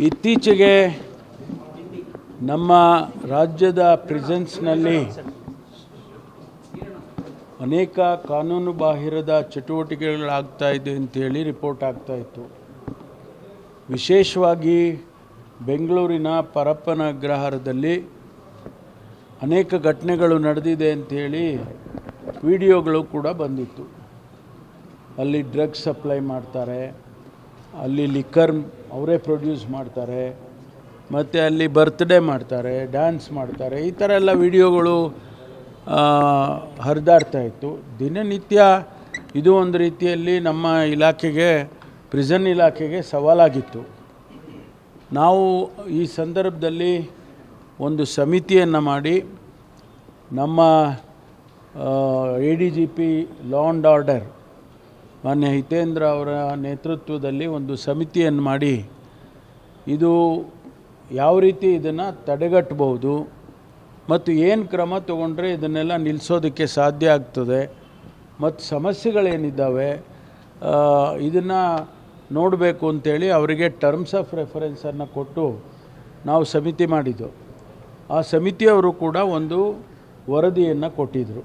ಇತ್ತೀಚೆಗೆ ನಮ್ಮ ರಾಜ್ಯದ ಪ್ರಿಸನ್ಸ್ನಲ್ಲಿ ಅನೇಕ ಕಾನೂನು ಬಾಹಿರದ ಚಟುವಟಿಕೆಗಳಾಗ್ತಾ ಇದೆ ಅಂತೇಳಿ ರಿಪೋರ್ಟ್ ಆಗ್ತಾಯಿತ್ತು. ವಿಶೇಷವಾಗಿ ಬೆಂಗಳೂರಿನ ಪರಪ್ಪನ ಅಗ್ರಹಾರದಲ್ಲಿ ಅನೇಕ ಘಟನೆಗಳು ನಡೆದಿದೆ ಅಂಥೇಳಿ ವಿಡಿಯೋಗಳು ಕೂಡ ಬಂದಿತ್ತು. ಅಲ್ಲಿ ಡ್ರಗ್ಸ್ ಸಪ್ಲೈ ಮಾಡ್ತಾರೆ, ಅಲ್ಲಿ ಲಿಕ್ಕರ್ ಅವರೇ ಪ್ರೊಡ್ಯೂಸ್ ಮಾಡ್ತಾರೆ, ಮತ್ತು ಅಲ್ಲಿ ಬರ್ತ್ಡೇ ಮಾಡ್ತಾರೆ, ಡ್ಯಾನ್ಸ್ ಮಾಡ್ತಾರೆ, ಈ ಥರ ಎಲ್ಲ ವಿಡಿಯೋಗಳು ಹರಿದಾಡ್ತಾಯಿತ್ತು. ದಿನನಿತ್ಯ ಇದು ಒಂದು ರೀತಿಯಲ್ಲಿ ನಮ್ಮ ಇಲಾಖೆಗೆ, ಪ್ರಿಸನ್ ಇಲಾಖೆಗೆ ಸವಾಲಾಗಿತ್ತು. ನಾವು ಈ ಸಂದರ್ಭದಲ್ಲಿ ಒಂದು ಸಮಿತಿಯನ್ನು ಮಾಡಿ ನಮ್ಮ ADGP ಲಾ ಆ್ಯಂಡ್ ಆರ್ಡರ್ ಮಾನ್ಯ ಹಿತೇಂದ್ರ ಅವರ ನೇತೃತ್ವದಲ್ಲಿ ಒಂದು ಸಮಿತಿಯನ್ನು ಮಾಡಿ ಇದು ಯಾವ ರೀತಿ ಇದನ್ನು ತಡೆಗಟ್ಟಬಹುದು ಮತ್ತು ಏನು ಕ್ರಮ ತಗೊಂಡ್ರೆ ಇದನ್ನೆಲ್ಲ ನಿಲ್ಲಿಸೋದಕ್ಕೆ ಸಾಧ್ಯ ಆಗ್ತದೆ ಮತ್ತು ಸಮಸ್ಯೆಗಳೇನಿದ್ದಾವೆ ಇದನ್ನು ನೋಡಬೇಕು ಅಂತೇಳಿ ಅವರಿಗೆ ಟರ್ಮ್ಸ್ ಆಫ್ ರೆಫರೆನ್ಸನ್ನು ಕೊಟ್ಟು ನಾವು ಸಮಿತಿ ಮಾಡಿದ್ದು. ಆ ಸಮಿತಿಯವರು ಕೂಡ ಒಂದು ವರದಿಯನ್ನು ಕೊಟ್ಟಿದ್ದರು.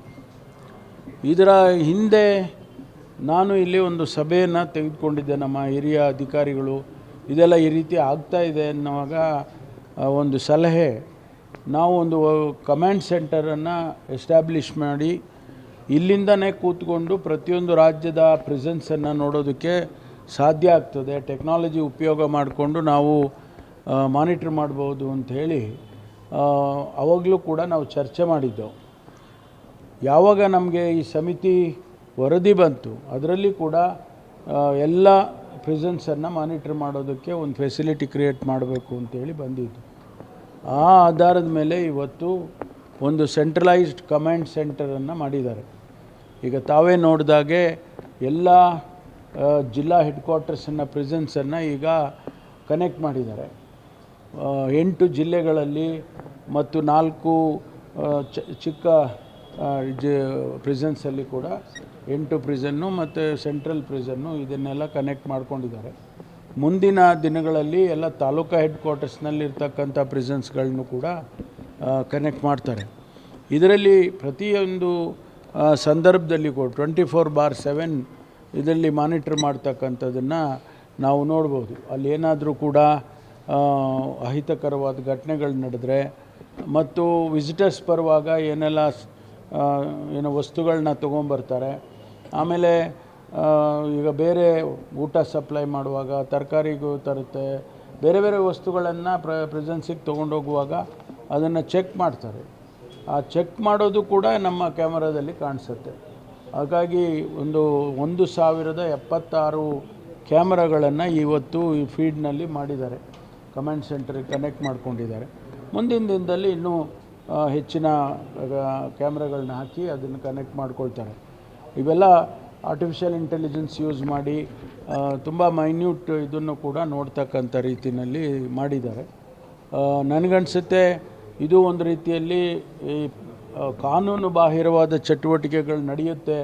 ಇದರ ಹಿಂದೆ ನಾನು ಇಲ್ಲಿ ಒಂದು ಸಭೆಯನ್ನು ತೆಗೆದುಕೊಂಡಿದ್ದೆ. ನಮ್ಮ ಹಿರಿಯ ಅಧಿಕಾರಿಗಳು ಇದೆಲ್ಲ ಈ ರೀತಿ ಆಗ್ತಾಯಿದೆ ಅನ್ನುವಾಗ ಒಂದು ಸಲಹೆ, ನಾವು ಒಂದು ಕಮಾಂಡ್ ಸೆಂಟರನ್ನು ಎಸ್ಟಾಬ್ಲಿಷ್ ಮಾಡಿ ಇಲ್ಲಿಂದನೇ ಕೂತ್ಕೊಂಡು ಪ್ರತಿಯೊಂದು ರಾಜ್ಯದ ಪ್ರಿಸನ್ಸನ್ನು ನೋಡೋದಕ್ಕೆ ಸಾಧ್ಯ ಆಗ್ತದೆ, ಟೆಕ್ನಾಲಜಿ ಉಪಯೋಗ ಮಾಡಿಕೊಂಡು ನಾವು ಮಾನಿಟ್ರ್ ಮಾಡ್ಬೋದು ಅಂಥೇಳಿ ಆವಾಗಲೂ ಕೂಡ ನಾವು ಚರ್ಚೆ ಮಾಡಿದ್ದೆವು. ಯಾವಾಗ ನಮಗೆ ಈ ಸಮಿತಿ ವರದಿ ಬಂತು, ಅದರಲ್ಲಿ ಕೂಡ ಎಲ್ಲ ಪ್ರಿಸನ್ಸನ್ನು ಮಾನಿಟ್ರ್ ಮಾಡೋದಕ್ಕೆ ಒಂದು ಫೆಸಿಲಿಟಿ ಕ್ರಿಯೇಟ್ ಮಾಡಬೇಕು ಅಂತೇಳಿ ಬಂದಿದ್ದು. ಆ ಆಧಾರದ ಮೇಲೆ ಇವತ್ತು ಒಂದು ಸೆಂಟ್ರಲೈಸ್ಡ್ ಕಮಾಂಡ್ ಸೆಂಟರನ್ನು ಮಾಡಿದ್ದಾರೆ. ಈಗ ತಾವೇ ನೋಡಿದಾಗೆ ಎಲ್ಲ ಜಿಲ್ಲಾ ಹೆಡ್ ಕ್ವಾರ್ಟರ್ಸನ್ನು ಪ್ರಿಸನ್ಸನ್ನು ಈಗ ಕನೆಕ್ಟ್ ಮಾಡಿದ್ದಾರೆ. 8 ಜಿಲ್ಲೆಗಳಲ್ಲಿ ಮತ್ತು 4 ಚಿಕ್ಕ ಪ್ರಿಸನ್ಸಲ್ಲಿ ಕೂಡ 8 ಪ್ರಿಸನ್ನು ಮತ್ತು ಸೆಂಟ್ರಲ್ ಪ್ರಿಸನ್ನು ಇದನ್ನೆಲ್ಲ ಕನೆಕ್ಟ್ ಮಾಡ್ಕೊಂಡಿದ್ದಾರೆ. ಮುಂದಿನ ದಿನಗಳಲ್ಲಿ ಎಲ್ಲ ತಾಲೂಕಾ ಹೆಡ್ ಕ್ವಾರ್ಟರ್ಸ್ನಲ್ಲಿರ್ತಕ್ಕಂಥ ಪ್ರಿಸನ್ಸ್ಗಳನ್ನು ಕೂಡ ಕನೆಕ್ಟ್ ಮಾಡ್ತಾರೆ. ಇದರಲ್ಲಿ ಪ್ರತಿಯೊಂದು ಸಂದರ್ಭದಲ್ಲಿ ಕೂಡ 24/7 ಇದರಲ್ಲಿ ಮಾನಿಟ್ರ್ ಮಾಡ್ತಕ್ಕಂಥದ್ದನ್ನು ನಾವು ನೋಡ್ಬೋದು. ಅಲ್ಲಿ ಏನಾದರೂ ಕೂಡ ಅಹಿತಕರವಾದ ಘಟನೆಗಳು ನಡೆದರೆ ಮತ್ತು ವಿಸಿಟರ್ಸ್ ಬರುವಾಗ ಏನೋ ವಸ್ತುಗಳನ್ನ ತೊಗೊಂಬರ್ತಾರೆ, ಆಮೇಲೆ ಈಗ ಬೇರೆ ಊಟ ಸಪ್ಲೈ ಮಾಡುವಾಗ ತರಕಾರಿಗೂ ತರುತ್ತೆ, ಬೇರೆ ಬೇರೆ ವಸ್ತುಗಳನ್ನು ಪ್ರಿಸನ್ಸಿಗೆ ತೊಗೊಂಡೋಗುವಾಗ ಅದನ್ನು ಚೆಕ್ ಮಾಡ್ತಾರೆ. ಆ ಚೆಕ್ ಮಾಡೋದು ಕೂಡ ನಮ್ಮ ಕ್ಯಾಮರಾದಲ್ಲಿ ಕಾಣಿಸುತ್ತೆ. ಹಾಗಾಗಿ 1076 ಕ್ಯಾಮರಾಗಳನ್ನು ಇವತ್ತು ಈ ಫೀಡ್ನಲ್ಲಿ ಮಾಡಿದ್ದಾರೆ, ಕಮಾಂಡ್ ಸೆಂಟರ್ಗೆ ಕನೆಕ್ಟ್ ಮಾಡ್ಕೊಂಡಿದ್ದಾರೆ. ಮುಂದಿನ ದಿನದಲ್ಲಿ ಇನ್ನೂ ಹೆಚ್ಚಿನ ಕ್ಯಾಮ್ರಾಗಳನ್ನ ಹಾಕಿ ಅದನ್ನು ಕನೆಕ್ಟ್ ಮಾಡ್ಕೊಳ್ತಾರೆ. ಇವೆಲ್ಲ ಆರ್ಟಿಫಿಷಿಯಲ್ ಇಂಟೆಲಿಜೆನ್ಸ್ ಯೂಸ್ ಮಾಡಿ ತುಂಬ ಮೈನ್ಯೂಟ್ ಇದನ್ನು ಕೂಡ ನೋಡ್ತಕ್ಕಂಥ ರೀತಿಯಲ್ಲಿ ಮಾಡಿದ್ದಾರೆ. ನನಗನ್ಸುತ್ತೆ ಇದು ಒಂದು ರೀತಿಯಲ್ಲಿ ಈ ಕಾನೂನು ಬಾಹಿರವಾದ ಚಟುವಟಿಕೆಗಳು ನಡೆಯುತ್ತೆ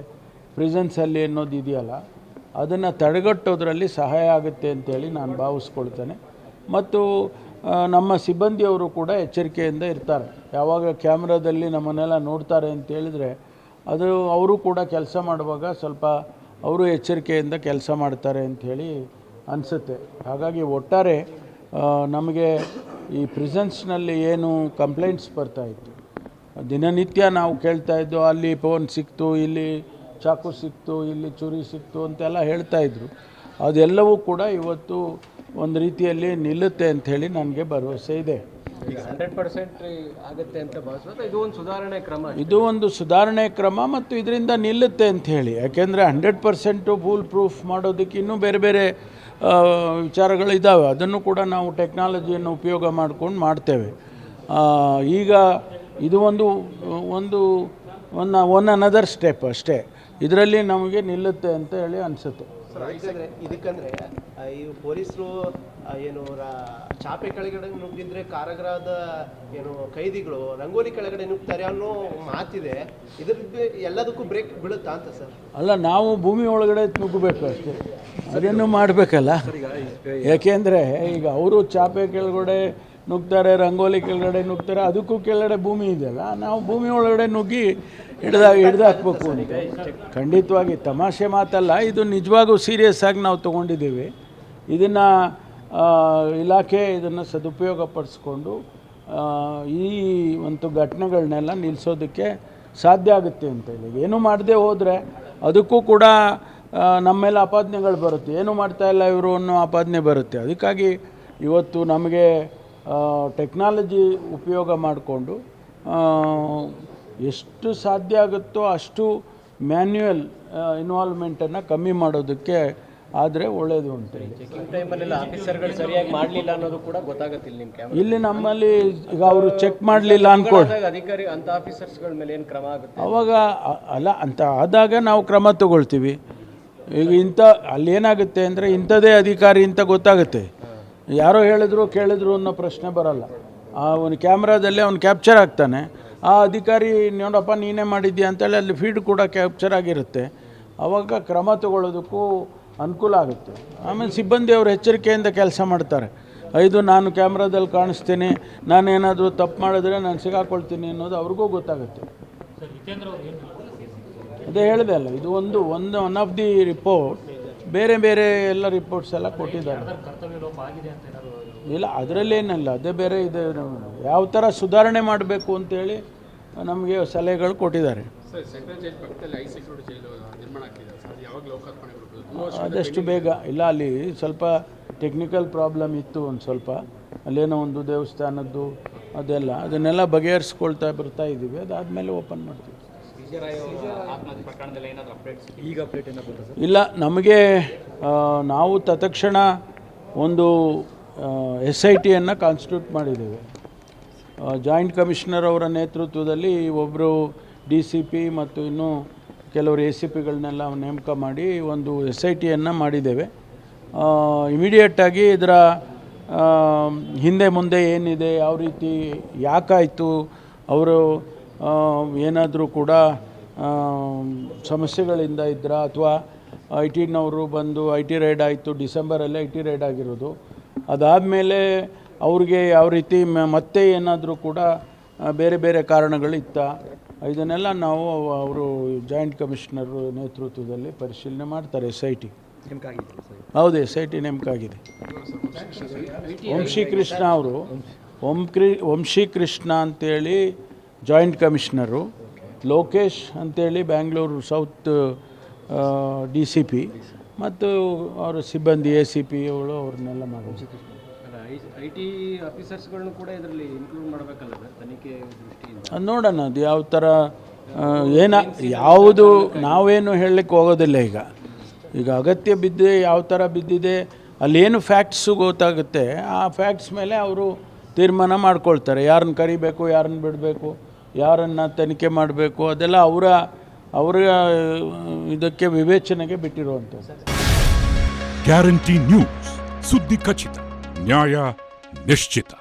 ಪ್ರಿಸನ್ಸಲ್ಲಿ ಅನ್ನೋದು ಇದೆಯಲ್ಲ, ಅದನ್ನು ತಡೆಗಟ್ಟೋದ್ರಲ್ಲಿ ಸಹಾಯ ಆಗುತ್ತೆ ಅಂತೇಳಿ ನಾನು ಭಾವಿಸ್ಕೊಳ್ತೇನೆ. ಮತ್ತು ನಮ್ಮ ಸಿಬ್ಬಂದಿಯವರು ಕೂಡ ಎಚ್ಚರಿಕೆಯಿಂದ ಇರ್ತಾರೆ. ಯಾವಾಗ ಕ್ಯಾಮ್ರಾದಲ್ಲಿ ನಮ್ಮನ್ನೆಲ್ಲ ನೋಡ್ತಾರೆ ಅಂತೇಳಿದರೆ ಅದು ಅವರು ಕೂಡ ಕೆಲಸ ಮಾಡುವಾಗ ಸ್ವಲ್ಪ ಅವರು ಎಚ್ಚರಿಕೆಯಿಂದ ಕೆಲಸ ಮಾಡ್ತಾರೆ ಅಂಥೇಳಿ ಅನಿಸುತ್ತೆ. ಹಾಗಾಗಿ ಒಟ್ಟಾರೆ ನಮಗೆ ಈ ಪ್ರಿಸನ್ಸ್ನಲ್ಲಿ ಏನು ಕಂಪ್ಲೇಂಟ್ಸ್ ಬರ್ತಾಯಿತ್ತು, ದಿನನಿತ್ಯ ನಾವು ಕೇಳ್ತಾಯಿದ್ದು, ಅಲ್ಲಿ ಫೋನ್ ಸಿಕ್ತು, ಇಲ್ಲಿ ಚಾಕು ಸಿಕ್ತು, ಇಲ್ಲಿ ಚೂರಿ ಸಿಕ್ತು ಅಂತೆಲ್ಲ ಹೇಳ್ತಾಯಿದ್ರು. ಅದೆಲ್ಲವೂ ಕೂಡ ಇವತ್ತು ಒಂದು ರೀತಿಯಲ್ಲಿ ನಿಲ್ಲುತ್ತೆ ಅಂಥೇಳಿ ನನಗೆ ಭರವಸೆ ಇದೆ. 100% ಆಗುತ್ತೆ ಅಂತ ಭಾವಿಸೋದು ಇದು ಒಂದು ಸುಧಾರಣೆ ಕ್ರಮ. ಇದು ಒಂದು ಸುಧಾರಣೆ ಕ್ರಮ ಮತ್ತು ಇದರಿಂದ ನಿಲ್ಲುತ್ತೆ ಅಂಥೇಳಿ. ಯಾಕೆಂದರೆ 100% ಫುಲ್ ಪ್ರೂಫ್ ಮಾಡೋದಕ್ಕೆ ಇನ್ನೂ ಬೇರೆ ಬೇರೆ ವಿಚಾರಗಳಿದ್ದಾವೆ. ಅದನ್ನು ಕೂಡ ನಾವು ಟೆಕ್ನಾಲಜಿಯನ್ನು ಉಪಯೋಗ ಮಾಡ್ಕೊಂಡು ಮಾಡ್ತೇವೆ. ಈಗ ಇದು ಒನ್ ಅನದರ್ ಸ್ಟೆಪ್ ಅಷ್ಟೇ. ಇದರಲ್ಲಿ ನಮಗೆ ನಿಲ್ಲುತ್ತೆ ಅಂತ ಹೇಳಿ ಅನಿಸುತ್ತೆ. ಇದಕ್ಕಂದರೆ ಈ ಪೊಲೀಸರು ಏನು ಚಾಪೆ ಕೆಳಗಡೆ ನುಗ್ಗಿದ್ರೆ ಕಾರಾಗೃಹದ ಏನು ಕೈದಿಗಳು ರಂಗೋಲಿ ಕೆಳಗಡೆ ನುಗ್ತಾರೆ ಅನ್ನೋ ಮಾತಿದೆ. ಇದ್ರದ್ದು ಎಲ್ಲದಕ್ಕೂ ಬ್ರೇಕ್ ಬೀಳುತ್ತಾ ಅಂತ ಸರ್? ಅಲ್ಲ, ನಾವು ಭೂಮಿ ಒಳಗಡೆ ನುಗ್ಗಬೇಕು ಅಷ್ಟೇ, ಅದನ್ನು ಮಾಡಬೇಕಲ್ಲ. ಯಾಕೆಂದರೆ ಈಗ ಅವರು ಚಾಪೆ ಕೆಳಗಡೆ ನುಗ್ತಾರೆ, ರಂಗೋಲಿ ಕೆಳಗಡೆ ನುಗ್ತಾರೆ, ಅದಕ್ಕೂ ಕೆಳಗಡೆ ಭೂಮಿ ಇದೆಯಲ್ಲ, ನಾವು ಭೂಮಿ ಒಳಗಡೆ ನುಗ್ಗಿ ಹಿಡ್ದಾಕ್ಬೇಕು ಅಂತ. ಖಂಡಿತವಾಗಿ ತಮಾಷೆ ಮಾತಲ್ಲ, ಇದು ನಿಜವಾಗೂ ಸೀರಿಯಸ್ ಆಗಿ ನಾವು ತೊಗೊಂಡಿದ್ದೀವಿ. ಇದನ್ನು ಇಲಾಖೆ ಇದನ್ನು ಸದುಪಯೋಗಪಡಿಸ್ಕೊಂಡು ಈ ಒಂದು ಘಟನೆಗಳನ್ನೆಲ್ಲ ನಿಲ್ಲಿಸೋದಕ್ಕೆ ಸಾಧ್ಯ ಆಗುತ್ತೆ ಅಂತೇಳಿ. ಏನೂ ಮಾಡದೆ ಹೋದರೆ ಅದಕ್ಕೂ ಕೂಡ ನಮ್ಮ ಮೇಲೆ ಆಪಾದನೆಗಳು ಬರುತ್ತೆ. ಏನೂ ಮಾಡ್ತಾಯಿಲ್ಲ ಇವರು ಅನ್ನೋ ಆಪಾದನೆ ಬರುತ್ತೆ. ಅದಕ್ಕಾಗಿ ಇವತ್ತು ನಮಗೆ ಟೆಕ್ನಾಲಜಿ ಉಪಯೋಗ ಮಾಡಿಕೊಂಡು ಎಷ್ಟು ಸಾಧ್ಯ ಆಗುತ್ತೋ ಅಷ್ಟು ಮ್ಯಾನ್ಯುಯಲ್ ಇನ್ವಾಲ್ವ್ಮೆಂಟನ್ನು ಕಮ್ಮಿ ಮಾಡೋದಕ್ಕೆ ಆದರೆ ಒಳ್ಳೆಯದು ಅಂತೇಳಿ. ಚೆಕಿಂಗ್ ಟೈಮಲ್ಲೆಲ್ಲ ಆಫೀಸರ್ಗಳು ಸರಿಯಾಗಿ ಮಾಡಲಿಲ್ಲ ಅನ್ನೋದು ಕೂಡ ಗೊತ್ತಾಗುತ್ತಿಲ್ಲ ನಿಮ್ಮ ಕ್ಯಾಮ್ರಾ. ಇಲ್ಲಿ ನಮ್ಮಲ್ಲಿ ಈಗ ಅವರು ಚೆಕ್ ಮಾಡಲಿಲ್ಲ ಅಂದ್ಕೊಂಡು ಅಧಿಕಾರಿ ಅಂತ ಆಫೀಸರ್ಸ್ಗಳ ಮೇಲೆ ಏನು ಕ್ರಮ ಆಗುತ್ತೆ? ಅವಾಗ ಅಲ್ಲ ಅಂತ ಆದಾಗ ನಾವು ಕ್ರಮ ತಗೊಳ್ತೀವಿ. ಈಗ ಅಲ್ಲೇನಾಗುತ್ತೆ ಅಂದರೆ ಇಂಥದ್ದೇ ಅಧಿಕಾರಿ ಅಂತ ಗೊತ್ತಾಗುತ್ತೆ. ಯಾರೋ ಕೇಳಿದ್ರು ಅನ್ನೋ ಪ್ರಶ್ನೆ ಬರಲ್ಲ. ಅವನು ಕ್ಯಾಮ್ರಾದಲ್ಲೇ ಅವ್ನು ಕ್ಯಾಪ್ಚರ್ ಆಗ್ತಾನೆ. ಆ ಅಧಿಕಾರಿ ನೋಡಪ್ಪ ನೀನೇ ಮಾಡಿದ್ಯಾ ಅಂತೇಳಿ ಅಲ್ಲಿ ಫೀಡ್ ಕೂಡ ಕ್ಯಾಪ್ಚರ್ ಆಗಿರುತ್ತೆ. ಆವಾಗ ಕ್ರಮ ತಗೊಳ್ಳೋದಕ್ಕೂ ಅನುಕೂಲ ಆಗುತ್ತೆ. ಆಮೇಲೆ ಸಿಬ್ಬಂದಿಯವರು ಎಚ್ಚರಿಕೆಯಿಂದ ಕೆಲಸ ಮಾಡ್ತಾರೆ. ನಾನು ಕ್ಯಾಮ್ರಾದಲ್ಲಿ ಕಾಣಿಸ್ತೀನಿ, ನಾನೇನಾದರೂ ತಪ್ಪು ಮಾಡಿದ್ರೆ ನಾನು ಸಿಗಾಕೊಳ್ತೀನಿ ಅನ್ನೋದು ಅವ್ರಿಗೂ ಗೊತ್ತಾಗುತ್ತೆ. ಅದೇ ಹೇಳಿದೆ ಅಲ್ಲ, ಇದು ಒನ್ ಆಫ್ ದಿ ರಿಪೋರ್ಟ್. ಬೇರೆ ಎಲ್ಲ ರಿಪೋರ್ಟ್ಸ್ ಎಲ್ಲ ಕೊಟ್ಟಿದ್ದಾರೆ. ಇಲ್ಲ, ಅದರಲ್ಲೇನಲ್ಲ, ಅದೇ ಬೇರೆ ಇದೆ. ಯಾವ ಥರ ಸುಧಾರಣೆ ಮಾಡಬೇಕು ಅಂತೇಳಿ ನಮಗೆ ಸಲಹೆಗಳು ಕೊಟ್ಟಿದ್ದಾರೆ. ಆದಷ್ಟು ಬೇಗ. ಇಲ್ಲ, ಅಲ್ಲಿ ಸ್ವಲ್ಪ ಟೆಕ್ನಿಕಲ್ ಪ್ರಾಬ್ಲಮ್ ಇತ್ತು, ಒಂದು ಸ್ವಲ್ಪ ಅಲ್ಲೇನೋ ಒಂದು ದೇವಸ್ಥಾನದ್ದು ಅದನ್ನೆಲ್ಲ ಬಗೆಹರಿಸ್ಕೊಳ್ತಾ ಬರ್ತಾ ಇದ್ದೀವಿ. ಅದಾದಮೇಲೆ ಓಪನ್ ಮಾಡ್ತೀವಿ. ಇಲ್ಲ, ನಮಗೆ ನಾವು ತತ್ಕ್ಷಣ ಒಂದು SITಯನ್ನು ಕಾನ್ಸ್ಟಿಟ್ಯೂಟ್ ಮಾಡಿದ್ದೇವೆ. ಜಾಯಿಂಟ್ ಕಮಿಷನರ್ ಅವರ ನೇತೃತ್ವದಲ್ಲಿ ಒಬ್ಬರು DCP ಮತ್ತು ಇನ್ನೂ ಕೆಲವರು ACPಗಳನ್ನೆಲ್ಲ ನೇಮಕ ಮಾಡಿ ಒಂದು SITಯನ್ನು ಮಾಡಿದ್ದೇವೆ. ಇಮಿಡಿಯೇಟಾಗಿ ಇದರ ಹಿಂದೆ ಮುಂದೆ ಏನಿದೆ, ಯಾವ ರೀತಿ ಯಾಕಾಯಿತು, ಅವರು ಏನಾದರೂ ಕೂಡ ಸಮಸ್ಯೆಗಳಿಂದ ಇದ್ರಾ ಅಥವಾ IT ಬಂದು IT ರೈಡ್ ಆಯಿತು. ಡಿಸೆಂಬರಲ್ಲೇ IT ರೈಡ್ ಆಗಿರೋದು. ಅದಾದಮೇಲೆ ಅವ್ರಿಗೆ ಯಾವ ರೀತಿ ಮತ್ತೆ ಏನಾದರೂ ಕೂಡ ಬೇರೆ ಕಾರಣಗಳಿತ್ತಾ, ಇದನ್ನೆಲ್ಲ ನಾವು ಅವರು ಜಾಯಿಂಟ್ ಕಮಿಷನರ್ ನೇತೃತ್ವದಲ್ಲಿ ಪರಿಶೀಲನೆ ಮಾಡ್ತಾರೆ. SIT ಹೌದು, SIT ನೇಮಕ ಆಗಿದೆ. ವಂಶೀಕೃಷ್ಣ ಅವರು, ವಂಶೀಕೃಷ್ಣ ಅಂತೇಳಿ ಜಾಯಿಂಟ್ ಕಮಿಷನರು, ಲೋಕೇಶ್ ಅಂತೇಳಿ ಬ್ಯಾಂಗ್ಳೂರು ಸೌತ್ DCP ಮತ್ತು ಅವರ ಸಿಬ್ಬಂದಿ ACP ಅವಳು ಅವ್ರನ್ನೆಲ್ಲ ಮಾಡೋದು. IT ಆಫೀಸರ್ಸ್ಗಳನ್ನು ಕೂಡ ಇದರಲ್ಲಿ ಇನ್ಕ್ಲೂಡ್ ಮಾಡಬೇಕಲ್ಲ ಸರ್, ತನಿಖೆ ದೃಷ್ಟಿಯಿಂದ? ನೋಡೋಣ ಅದು ಯಾವ ಥರ ಯಾವುದು ನಾವೇನು ಹೇಳಲಿಕ್ಕೆ ಹೋಗೋದಿಲ್ಲ. ಈಗ ಅಗತ್ಯ ಬಿದ್ದರೆ ಯಾವ ಥರ ಬಿದ್ದಿದೆ, ಅಲ್ಲೇನು ಫ್ಯಾಕ್ಟ್ಸು ಗೊತ್ತಾಗುತ್ತೆ, ಆ ಫ್ಯಾಕ್ಟ್ಸ್ ಮೇಲೆ ಅವರು ತೀರ್ಮಾನ ಮಾಡ್ಕೊಳ್ತಾರೆ. ಯಾರನ್ನು ಕರಿಬೇಕು, ಯಾರನ್ನು ಬಿಡಬೇಕು, ಯಾರನ್ನು ತನಿಖೆ ಮಾಡಬೇಕು, ಅದೆಲ್ಲ ಅವರ ಇದಕ್ಕೆ ವಿವೇಚನೆಗೆ ಬಿಟ್ಟಿರುವಂಥದ್ದು. ಗ್ಯಾರಂಟಿ ನ್ಯೂಸ್, ಸುದ್ದಿ ಖಚಿತ, ನ್ಯಾಯ ನಿಶ್ಚಿತ.